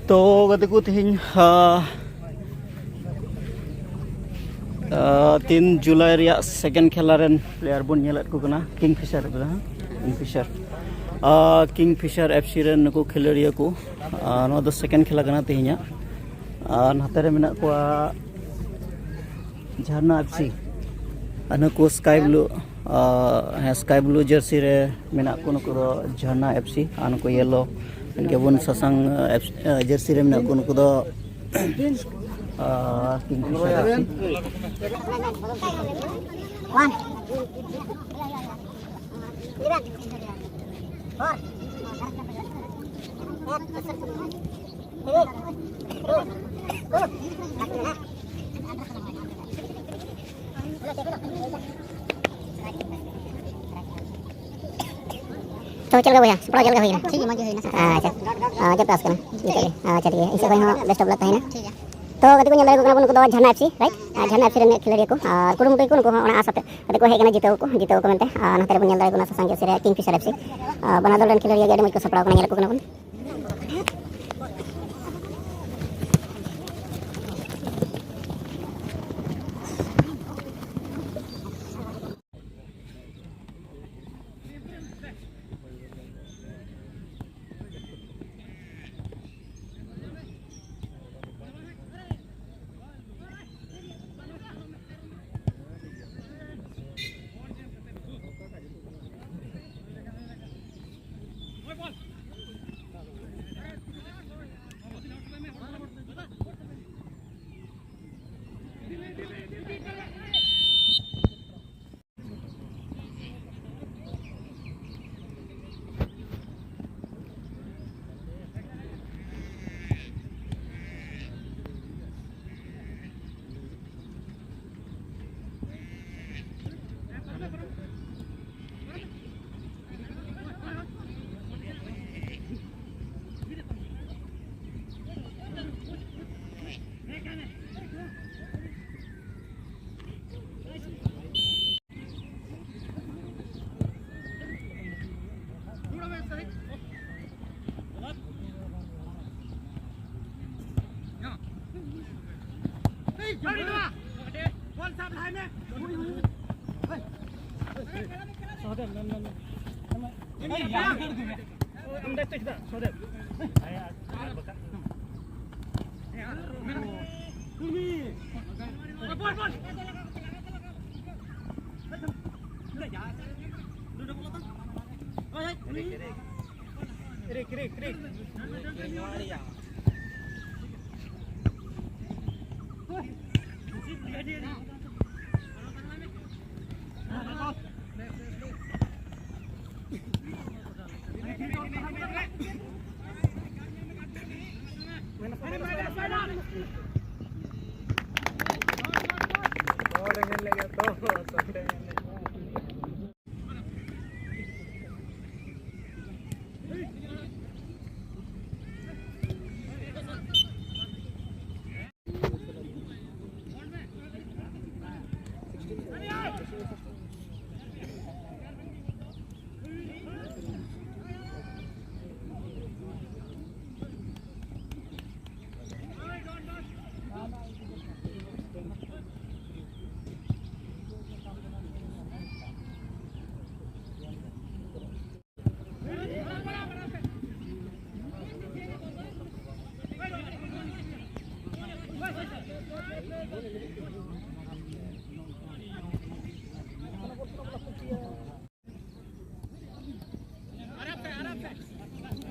तो गति को तीन 3 जुलाई रिया सेकेंड खेलारेन प्लेयर बन नेलत को कना किंगफिशर किंगफिशर एफसी रेन नुको खेलरिया को नो दो सेकेंड खेला कना तेहिया नातरे मेना को झरना एफसी अनको स्काई ब्लू जर्सी रे मेना को नुको दो झरना एफसी अनको येलो गेबन ससांग जर्सी रे मेना को नुको दो किंगफिशर तो चल गया भैया बड़ा जल गया भैया ठीक है मजे है ना अच्छा जब पास करना ठीक है अच्छा ठीक है इसे भाई हां बेस्ट ऑफ लक है ना ठीक है तो गति को नेल को को झरना एफसी राइट झरना एफसी रे खेलरिया को और कुरुमुटु को ना आसाते गति को हेगना जितो को मेंते नाते रे नेल को ससांग जर्सी रे किंगफिशर एफसी बना दल रन खेलरिया गाड़ी मज को सपड़ा को नेल को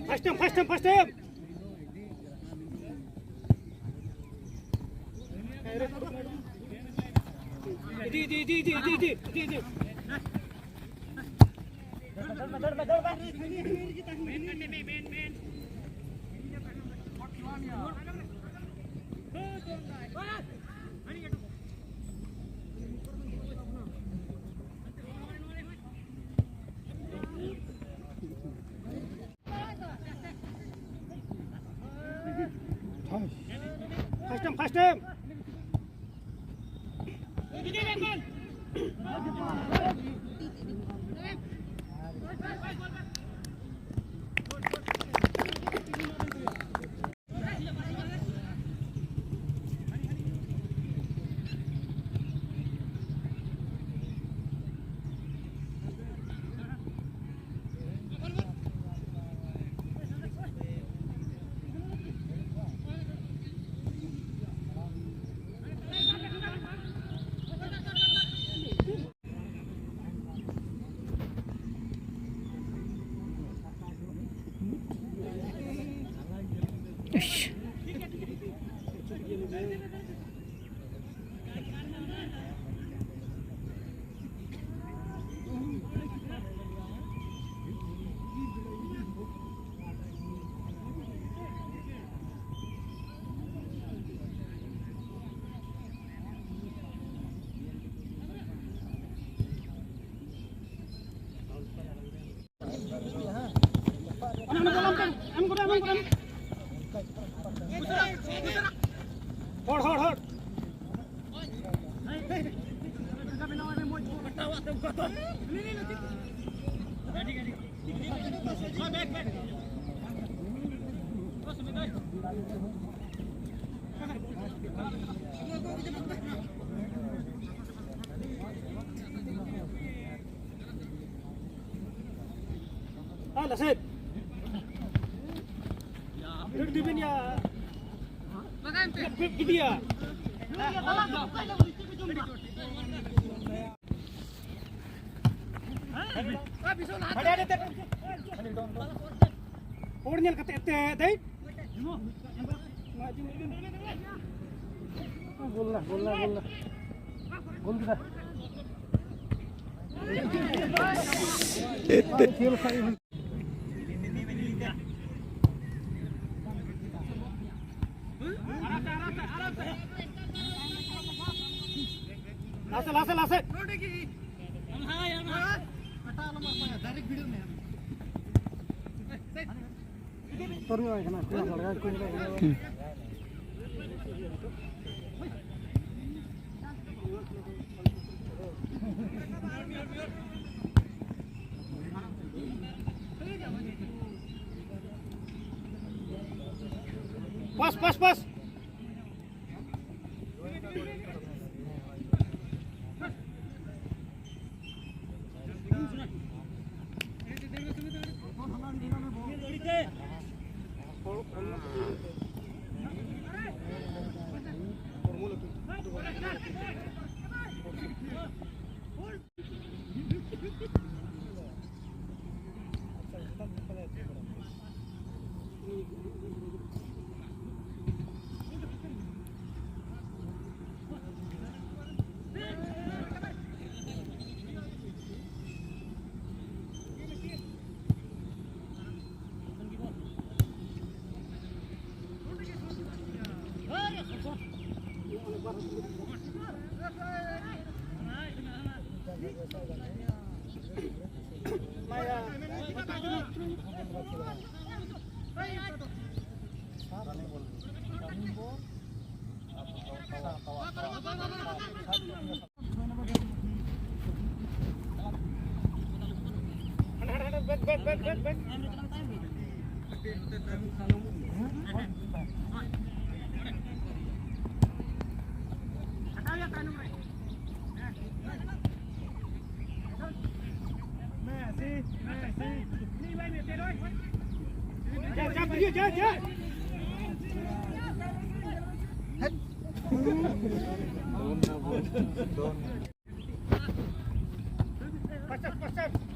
First time. First time. Hot. That's it. Look, Divin, yeah. Give ya. और नियल कते दे बोलना बोल दिया लासे पास बैठ जा Pasap.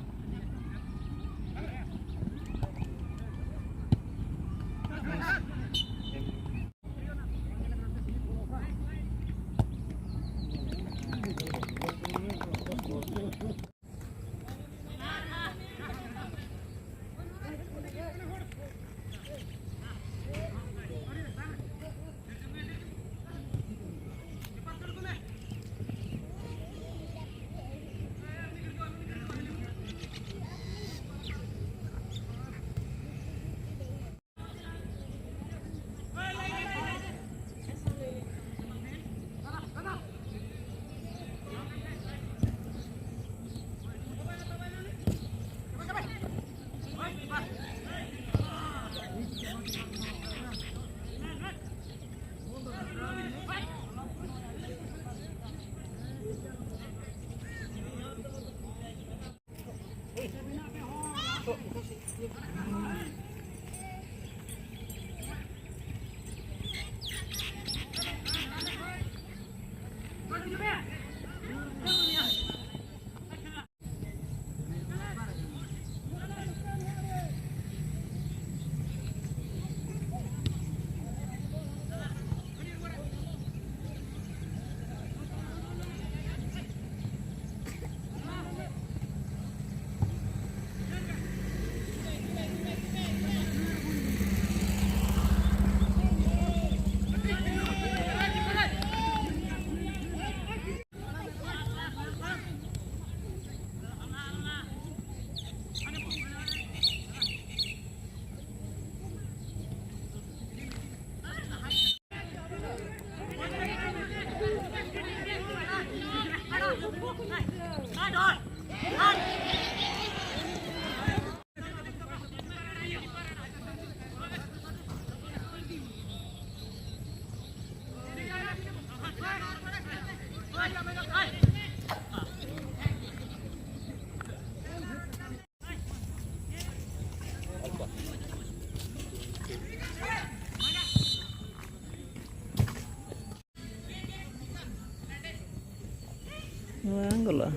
Angola.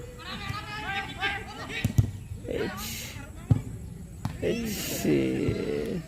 H.